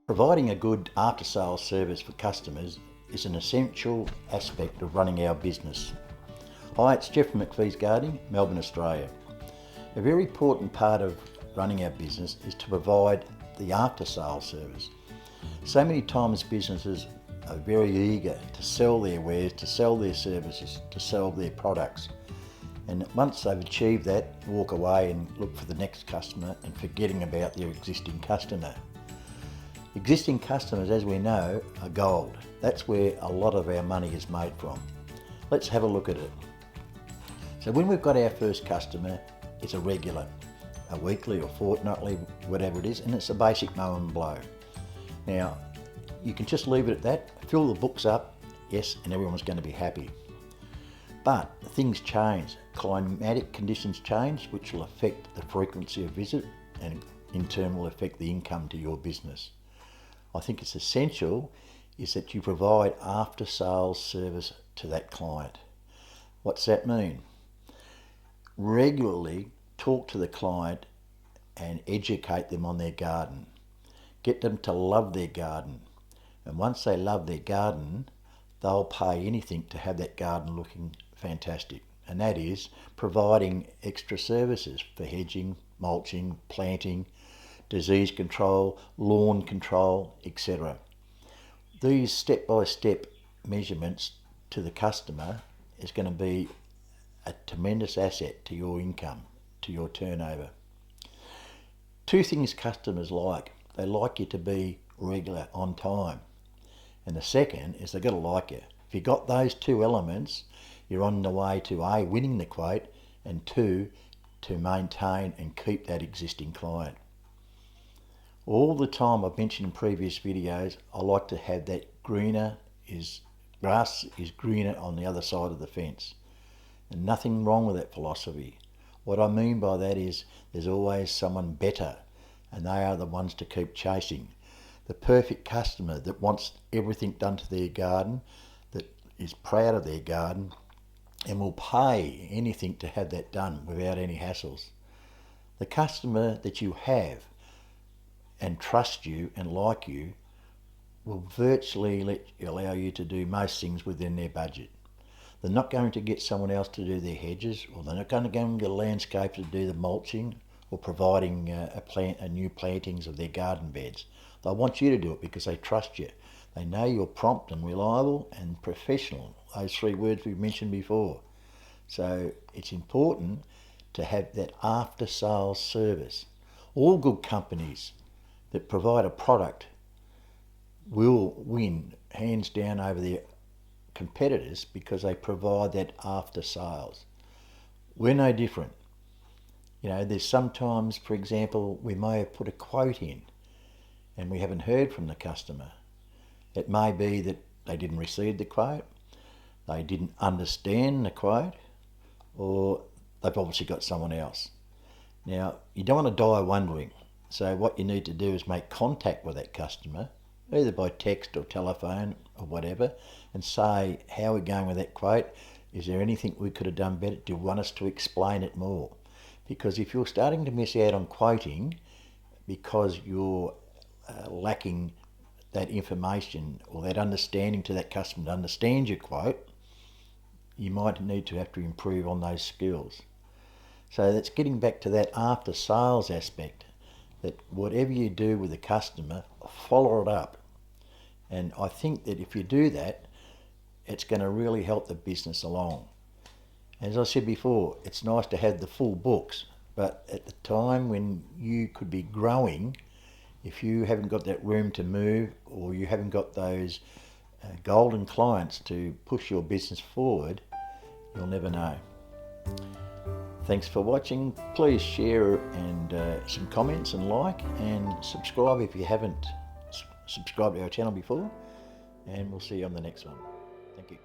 Providing a good after-sales service for customers is an essential aspect of running our business. Hi, it's Jeff from McPhee's Gardening, Melbourne, Australia. A very important part of running our business is to provide the after-sales service. So many times businesses are very eager to sell their wares, to sell their services, to sell their products. And once they've achieved that, walk away and look for the next customer and forgetting about their existing customer. Existing customers, as we know, are gold. That's where a lot of our money is made from. Let's have a look at it. So when we've got our first customer, it's a regular, a weekly or fortnightly, whatever it is, and it's a basic mow and blow. Now, you can just leave it at that, fill the books up, yes, and everyone's going to be happy. But things change. Climatic conditions change, which will affect the frequency of visit and in turn will affect the income to your business. I think it's essential is that you provide after-sales service to that client. What's that mean? Regularly talk to the client and educate them on their garden. Get them to love their garden. And once they love their garden, they'll pay anything to have that garden looking fantastic. And that is providing extra services for hedging, mulching, planting, disease control, lawn control, etc. These step-by-step measurements to the customer is going to be a tremendous asset to your income, to your turnover. Two things customers like. They like you to be regular, on time. And the second is they've got to like you. If you've got those two elements, you're on the way to A, winning the quote, and two, to maintain and keep that existing client. All the time I've mentioned in previous videos, I like to have that grass is greener on the other side of the fence. And nothing wrong with that philosophy. What I mean by that is there's always someone better, and they are the ones to keep chasing. The perfect customer that wants everything done to their garden, that is proud of their garden, and will pay anything to have that done without any hassles. The customer that you have and trust you and like you will virtually allow you to do most things within their budget. They're not going to get someone else to do their hedges, or they're not going to go and get a landscaper to do the mulching or providing new plantings of their garden beds. They want you to do it because they trust you. They know you're prompt and reliable and professional, those three words we've mentioned before. So it's important to have that after-sales service. All good companies that provide a product will win hands down over their competitors because they provide that after sales. We're no different. You know, there's sometimes, for example, we may have put a quote in and we haven't heard from the customer. It may be that they didn't receive the quote, they didn't understand the quote, or they've obviously got someone else. Now, you don't want to die wondering. So what you need to do is make contact with that customer, either by text or telephone or whatever, and say, how are we going with that quote? Is there anything we could have done better? Do you want us to explain it more? Because if you're starting to miss out on quoting because you're lacking that information or that understanding to that customer to understand your quote, you might need to have to improve on those skills. So that's getting back to that after sales aspect, that whatever you do with the customer, follow it up. And I think that if you do that, it's going to really help the business along. As I said before, it's nice to have the full books, but at the time when you could be growing, if you haven't got that room to move or you haven't got those golden clients to push your business forward, you'll never know. Thanks for watching. Please share and some comments and like, and subscribe if you haven't subscribed to our channel before, and we'll see you on the next one. Thank you.